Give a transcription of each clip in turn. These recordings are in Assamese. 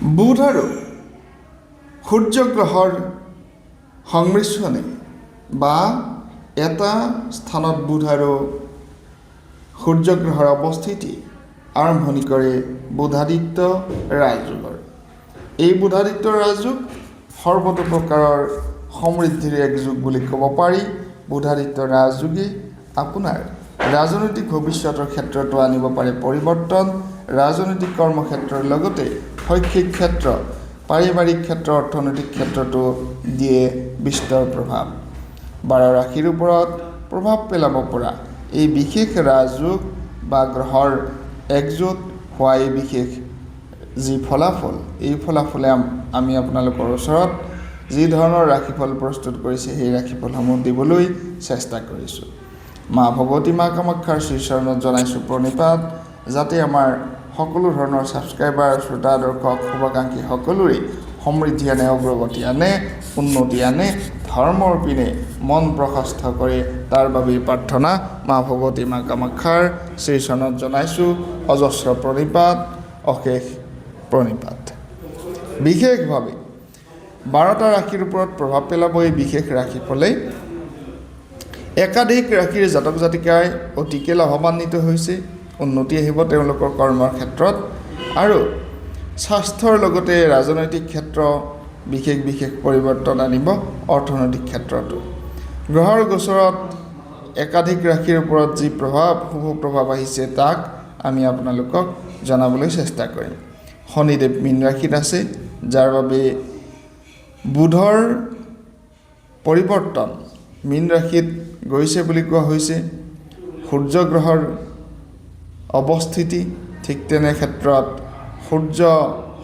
বুধ আৰু সূৰ্য গ্ৰহৰ সংমিশ্ৰণে বা এটা স্থানত বুধ আৰু সূৰ্য গ্ৰহৰ অৱস্থিতি আৰম্ভণি কৰে বুধাদিত্য ৰাজযোগৰ। এই বুধাদিত্য ৰাজযোগ সৰ্বতো প্ৰকাৰৰ সমৃদ্ধিৰ এক যুগ বুলি ক'ব পাৰি। বুধাদিত্য ৰাজযোগে আপোনাৰ ৰাজনৈতিক ভৱিষ্যতৰ ক্ষেত্ৰতো আনিব পাৰে পৰিৱৰ্তন। ৰাজনৈতিক কৰ্মক্ষেত্ৰৰ লগতে শৈক্ষিক ক্ষেত্ৰ, পাৰিবাৰিক ক্ষেত্ৰ, অৰ্থনৈতিক ক্ষেত্ৰতো দিয়ে বিস্তৰ প্ৰভাৱ। 12 ৰাশিৰ ওপৰত প্ৰভাৱ পেলাব পৰা এই বিশেষ ৰাজযোগ বা গ্ৰহৰ একজোট হোৱা এই বিশেষ যি ফলাফল, এই ফলাফলে আমি আপোনালোকৰ ওচৰত যি ধৰণৰ ৰাশিফল প্ৰস্তুত কৰিছে সেই ৰাশিফলসমূহ দিবলৈ চেষ্টা কৰিছোঁ। মা ভগৱতী মা কামাখ্যাৰ শ্ৰীচৰণত জনাইছোঁ প্ৰণিপাত, যাতে আমাৰ সকলো ধৰণৰ ছাবস্ক্ৰাইবাৰ, শ্ৰোতা, দৰ্শক, শুভাকাংক্ষী সকলোৰে সমৃদ্ধি আনে, অগ্ৰগতি আনে, উন্নতি আনে, ধৰ্মৰ পিনে মন প্ৰশস্ত কৰে, তাৰ বাবেই প্ৰাৰ্থনা। মা ভগৱতী মা কামাখ্যাৰ শ্ৰীচৰণত জনাইছোঁ অজস্ৰ প্ৰণিপাত, অশেষ প্ৰণিপাত। বিশেষভাৱে 12টা ৰাশিৰ ওপৰত প্ৰভাৱ পেলাব এই বিশেষ ৰাশিফলে একাধিক ৰাশিৰ জাতক জাতিকাই অতিকে লাভান্বিত হৈছে। উন্নতি আহিব তেওঁলোকৰ কৰ্মৰ ক্ষেত্ৰত আৰু স্বাস্থ্যৰ লগতে ৰাজনৈতিক ক্ষেত্ৰ বিশেষ বিশেষ পৰিৱৰ্তন আনিব, অৰ্থনৈতিক ক্ষেত্ৰতো। গ্ৰহৰ গোচৰত একাধিক ৰাশিৰ ওপৰত যি প্ৰভাৱ, শুভ প্ৰভাৱ আহিছে তাক আমি আপোনালোকক জনাবলৈ চেষ্টা কৰিম। শনিদেৱ মীন ৰাশিত আছে, যাৰ বাবে বুধৰ পৰিৱৰ্তন মীন ৰাশিত গৈছে বুলি কোৱা হৈছে। সূৰ্য গ্ৰহৰ অৱস্থিতি, ঠিক তেনে ক্ষেত্ৰত সূৰ্য,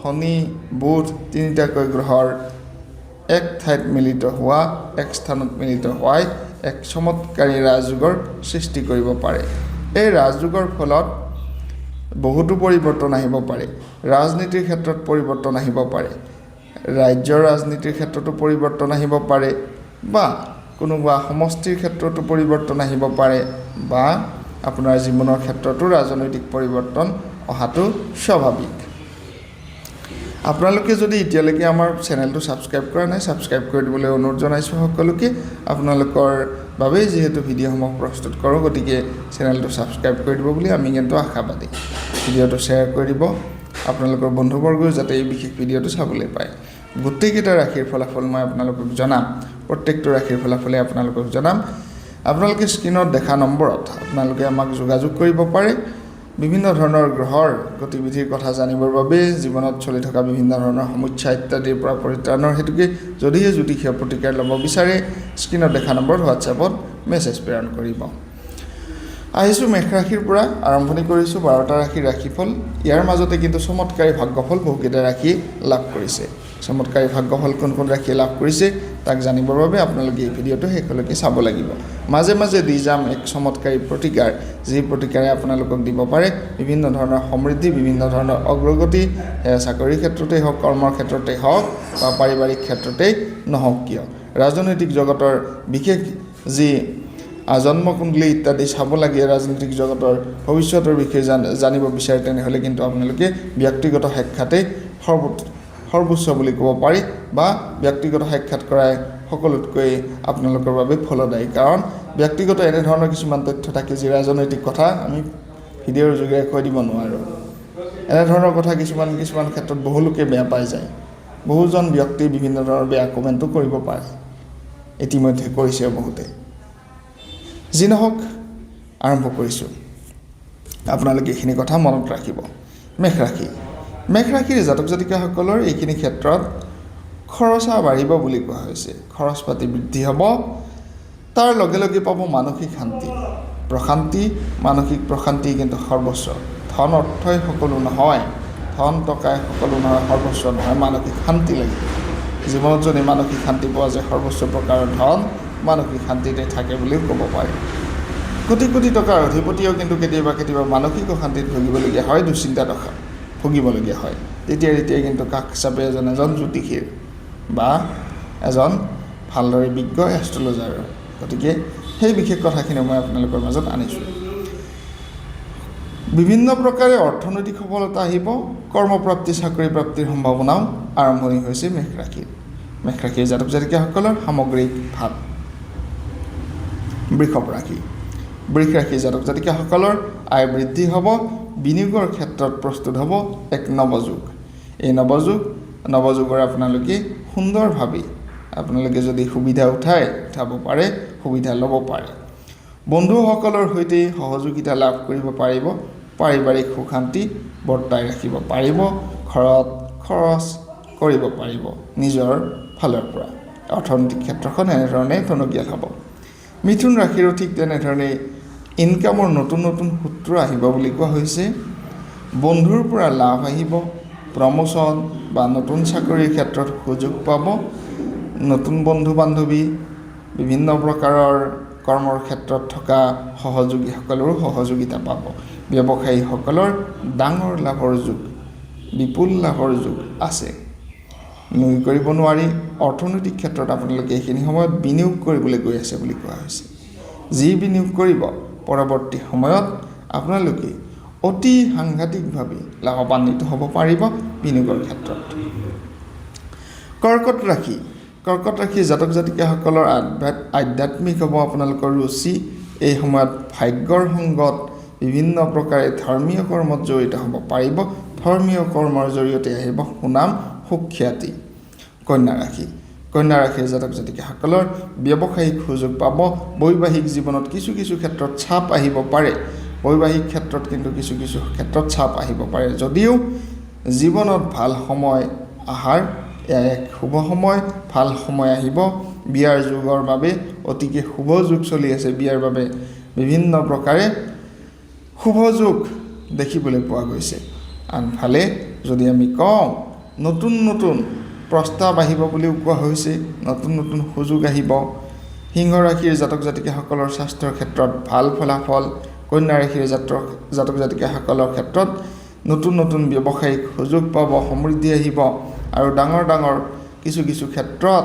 শনি, বুধ তিনিটাকৈ গ্ৰহৰ এক ঠাইত মিলিত হোৱা, এক স্থানত মিলিত হোৱাই এক চমৎকাৰী ৰাজযোগৰ সৃষ্টি কৰিব পাৰে। এই ৰাজযোগৰ ফলত বহুতো পৰিৱৰ্তন আহিব পাৰে। ৰাজনীতিৰ ক্ষেত্ৰত পৰিৱৰ্তন আহিব পাৰে, ৰাজ্যৰ ৰাজনীতিৰ ক্ষেত্ৰতো পৰিৱৰ্তন আহিব পাৰে, বা কোনোবা সমষ্টিৰ ক্ষেত্ৰতো পৰিৱৰ্তন আহিব পাৰে, বা আপোনাৰ জীৱনৰ ক্ষেত্ৰতো ৰাজনৈতিক পৰিৱৰ্তন অহাটো স্বাভাৱিক। আপোনালোকে যদি এতিয়ালৈকে আমাৰ চেনেলটো ছাবস্ক্ৰাইব কৰা নাই, ছাবস্ক্ৰাইব কৰি দিবলৈ অনুৰোধ জনাইছোঁ সকলোকে। আপোনালোকৰ বাবেই যিহেতু ভিডিঅ'সমূহ প্ৰস্তুত কৰোঁ, গতিকে চেনেলটো ছাবস্ক্ৰাইব কৰি দিব বুলি আমি কিন্তু আশাবাদী। ভিডিঅ'টো শ্বেয়াৰ কৰি দিব আপোনালোকৰ বন্ধুবৰ্গও যাতে এই বিশেষ ভিডিঅ'টো চাবলৈ পায়। গোটেইকেইটা ৰাশিৰ ফলাফল মই আপোনালোকক জনাম, প্ৰত্যেকটো ৰাশিৰ ফলাফলে আপোনালোকক জনাম। আপোনালোকে স্ক্ৰীণত দেখা নম্বৰত আপোনালোকে আমাক যোগাযোগ কৰিব পাৰে। বিভিন্ন ধৰণৰ গ্ৰহৰ গতিবিধিৰ কথা জানিবৰ বাবে, জীৱনত চলি থকা বিভিন্ন ধৰণৰ সমস্যা ইত্যাদিৰ পৰা পৰিত্ৰাণৰ হেতুকে যদিহে জ্যোতিষীয় প্ৰতিকাৰ ল'ব বিচাৰে, স্ক্ৰীণত দেখা নম্বৰত হোৱাটছএপত মেছেজ প্ৰেৰণ কৰিব। আহিছোঁ মেষ ৰাশিৰ পৰা আৰম্ভণি কৰিছোঁ 12টা ৰাশিৰ ৰাশিফল। ইয়াৰ মাজতে কিন্তু চমৎকাৰী ভাগ্যফল বহুকেইটা ৰাশিয়ে লাভ কৰিছে। চমৎকাৰী ভাগ্যফল কোন কোন ৰাশিয়ে লাভ কৰিছে তাক জানিবৰ বাবে আপোনালোকে এই ভিডিঅ'টো শেষলৈকে চাব লাগিব। মাজে মাজে দি যাম এক চমৎকাৰী প্ৰতিকাৰ, যি প্ৰতিকাৰে আপোনালোকক দিব পাৰে বিভিন্ন ধৰণৰ সমৃদ্ধি, বিভিন্ন ধৰণৰ অগ্ৰগতি, চাকৰিৰ ক্ষেত্ৰতেই হওক, কৰ্মৰ ক্ষেত্ৰতেই হওক বা পাৰিবাৰিক ক্ষেত্ৰতেই নহওক কিয়। ৰাজনৈতিক জগতৰ বিশেষ যি জন্মকুণ্ডলী ইত্যাদি চাব লাগে, ৰাজনৈতিক জগতৰ ভৱিষ্যতৰ বিষয়ে জানিব বিচাৰে, তেনেহ'লে কিন্তু আপোনালোকে ব্যক্তিগত সাক্ষাতেই সৰ্বোচ্চ বুলি ক'ব পাৰি, বা ব্যক্তিগত সাক্ষাৎ কৰাই সকলোতকৈ আপোনালোকৰ বাবে ফলদায়ী। কাৰণ ব্যক্তিগত এনেধৰণৰ কিছুমান তথ্য থাকে যি ৰাজনৈতিক কথা আমি ভিডিঅ'ৰ যোগেৰে কৈ দিব নোৱাৰোঁ। এনেধৰণৰ কথা কিছুমান ক্ষেত্ৰত বহু লোকে বেয়া পাই যায়। বহুজন ব্যক্তিয়ে বিভিন্ন ধৰণৰ বেয়া কমেণ্টো কৰিব পাৰে, ইতিমধ্যে কৰিছে বহুতে। যি নহওক আৰম্ভ কৰিছোঁ, আপোনালোকে এইখিনি কথা মনত ৰাখিব। মেষ ৰাশিৰ জাতক জাতিকাসকলৰ এইখিনি ক্ষেত্ৰত খৰচা বাঢ়িব বুলি কোৱা হৈছে। খৰচ পাতি বৃদ্ধি হ'ব, তাৰ লগে লগে পাব মানসিক শান্তি, প্ৰশান্তি। মানসিক প্ৰশান্তি কিন্তু সৰ্বস্ব। ধন অৰ্থই সকলো নহয়, ধন টকাই সকলো নহয়, সৰ্বস্ব নহয়, মানসিক শান্তি লাগিব। জীৱনত যদি মানসিক শান্তি পোৱা যায়, সৰ্বস্ব প্ৰকাৰৰ ধন মানসিক শান্তিতে থাকে বুলিও ক'ব পাৰি। কোটি কোটি টকাৰ অধিপতিও কিন্তু কেতিয়াবা মানসিক অশান্তিত ভুগিবলগীয়া হয়, দুশ্চিন্তা দশা ভুগিবলগীয়া হয়। তেতিয়াই কিন্তু কাষ চাপে এজন জ্যোতিষীৰ বা এজন ভালদৰে বিজ্ঞ এষ্ট্ৰলজাৰৰ। গতিকে সেই বিশেষ কথাখিনি মই আপোনালোকৰ মাজত আনিছোঁ। বিভিন্ন প্ৰকাৰে অৰ্থনৈতিক সফলতা আহিব কৰ্মপ্ৰাপ্তি চাকৰি প্ৰাপ্তিৰ সম্ভাৱনাও আৰম্ভণি হৈছে মেষ ৰাশিৰ জাতক জাতিকাসকলৰ সামগ্ৰিক ভাল বৃষ ৰাশিৰ জাতক জাতিকাসকলৰ আয় বৃদ্ধি হ'ব বিনিয়োগৰ ক্ষেত্ৰত প্ৰস্তুত হ'ব এক নৱযুগ এই নৱযুগৰ আপোনালোকে সুন্দৰভাৱে আপোনালোকে যদি সুবিধা উঠাব পাৰে সুবিধা ল'ব পাৰে বন্ধুসকলৰ সৈতে সহযোগিতা লাভ কৰিব পাৰিব পাৰিবাৰিক সুখ শান্তি বৰ্তাই ৰাখিব পাৰিব ঘৰত খৰচ কৰিব পাৰিব নিজৰ ফালৰ পৰা অৰ্থনৈতিক ক্ষেত্ৰখন এনেধৰণে টনকিয়াল হ'ব মিথুন ৰাশিৰো ঠিক তেনেধৰণে ইনকামৰ নতুন সূত্ৰ আহিব বুলি কোৱা হৈছে বন্ধুৰ পৰা লাভ আহিব প্ৰমোচন বা নতুন চাকৰিৰ ক্ষেত্ৰত সুযোগ পাব নতুন বন্ধু বান্ধৱী বিভিন্ন প্ৰকাৰৰ কৰ্মৰ ক্ষেত্ৰত থকা সহযোগীসকলৰো সহযোগিতা পাব ব্যৱসায়ীসকলৰ ডাঙৰ লাভৰ যুগ বিপুল লাভৰ যুগ আছে নুই কৰিব নোৱাৰি অৰ্থনৈতিক ক্ষেত্ৰত আপোনালোকে এইখিনি সময়ত বিনিয়োগ কৰিবলৈ গৈ আছে বুলি কোৱা হৈছে যি বিনিয়োগ কৰিব পৰৱৰ্তী সময়ত আপোনালোকে অতি সাংঘাতিকভাৱে লাভান্বিত হ'ব পাৰিব বিনিয়োগৰ ক্ষেত্ৰত কৰ্কট ৰাশি জাতক জাতিকাসকলৰ আধ্যাত্মিক হ'ব আপোনালোকৰ ৰুচি এই সময়ত ভাগ্যৰ সংগত বিভিন্ন প্ৰকাৰে ধৰ্মীয় কৰ্মত জড়িত হ'ব পাৰিব ধৰ্মীয় কৰ্মৰ জৰিয়তে আহিব সুনাম সুখ্যাতি কন্যা ৰাশিৰ জাতক জাতিকাসকলৰ ব্যৱসায়িক সুযোগ পাব বৈবাহিক জীৱনত কিছু ক্ষেত্ৰত ছাপ আহিব পাৰে বৈবাহিক ক্ষেত্ৰত কিন্তু কিছু ক্ষেত্ৰত ছাপ আহিব পাৰে যদিও জীৱনত ভাল সময় আহাৰ এক শুভ সময় ভাল সময় আহিব বিয়াৰ যুগৰ বাবে অতিকে শুভ যুগ চলি আছে বিয়াৰ বাবে বিভিন্ন প্ৰকাৰে শুভ যুগ দেখিবলৈ পোৱা গৈছে আনফালে যদি আমি কওঁ নতুন প্ৰস্তাৱ আহিব বুলিও কোৱা হৈছে নতুন সুযোগ আহিব সিংহ ৰাশিৰ জাতক জাতিকাসকলৰ স্বাস্থ্যৰ ক্ষেত্ৰত ভাল ফলাফল কন্যা ৰাশিৰ জাতক জাতিকাসকলৰ ক্ষেত্ৰত নতুন ব্যৱসায়িক সুযোগ পাব সমৃদ্ধি আহিব আৰু ডাঙৰ কিছু ক্ষেত্ৰত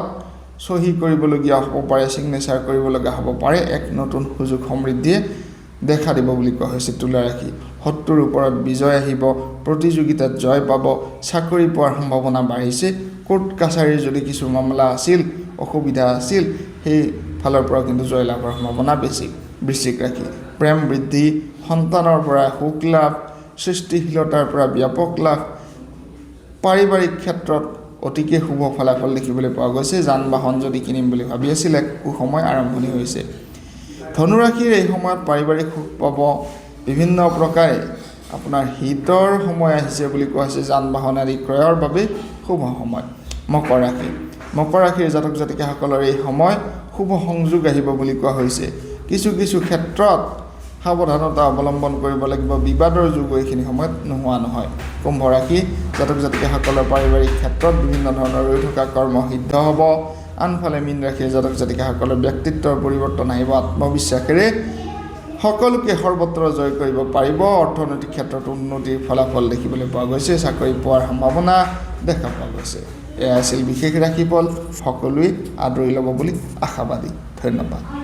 চহী কৰিবলগীয়া হ'ব পাৰে ছিগনেচাৰ কৰিবলগীয়া হ'ব পাৰে এক নতুন সুযোগ সমৃদ্ধিয়ে দেখা দিব বুলি কোৱা হৈছে তুলা ৰাশি শত্ৰুৰ ওপৰত বিজয় আহিব প্ৰতিযোগিতাত জয় পাব চাকৰি পোৱাৰ সম্ভাৱনা বাঢ়িছে কোৰ্ট কাছাৰীৰ যদি কিছু মামলা আছিল অসুবিধা আছিল সেই ফালৰ পৰা কিন্তু জয় লাভৰ সম্ভাৱনা বেছি বৃশ্চিক ৰাশি প্ৰেম বৃদ্ধি সন্তানৰ পৰা সুখ লাভ সৃষ্টিশীলতাৰ পৰা ব্যাপক লাভ পাৰিবাৰিক ক্ষেত্ৰত অতিকে শুভ ফলাফল দেখিবলৈ পোৱা গৈছে যান বাহন যদি কিনিম বুলি ভাবি আছিল এক সময় আৰম্ভণি হৈছে ধনুৰাশিৰ এই সময়ত পাৰিবাৰিক সুখ পাব বিভিন্ন প্ৰকাৰে আপোনাৰ হিতৰ সময় আহিছে বুলি কোৱা হৈছে যান বাহন আদি ক্ৰয়ৰ বাবে শুভ সময় মকৰ ৰাশিৰ জাতক জাতিকাসকলৰ এই সময় শুভ সংযোগ আহিব বুলি কোৱা হৈছে কিছু ক্ষেত্ৰত সাৱধানতা অৱলম্বন কৰিব লাগিব বিবাদৰ যুগ এইখিনি সময়ত নোহোৱা নহয় কুম্ভ ৰাশি জাতক জাতিকাসকলৰ পাৰিবাৰিক ক্ষেত্ৰত বিভিন্ন ধৰণৰ ৰৈ থকা কৰ্ম সিদ্ধ হ'ব আনফালে মীন ৰাশিৰ জাতক জাতিকাসকলৰ ব্যক্তিত্বৰ পৰিৱৰ্তন আহিব আত্মবিশ্বাসেৰে সকলোকে সৰ্বত্ৰ জয় কৰিব পাৰিব অৰ্থনৈতিক ক্ষেত্ৰত উন্নতিৰ ফলাফল দেখিবলৈ পোৱা গৈছে চাকৰি পোৱাৰ সম্ভাৱনা দেখা পোৱা গৈছে এয়া আছিল বিশেষ ৰাশিফল সকলোৱে আদৰি ল'ব বুলি আশাবাদী ধন্যবাদ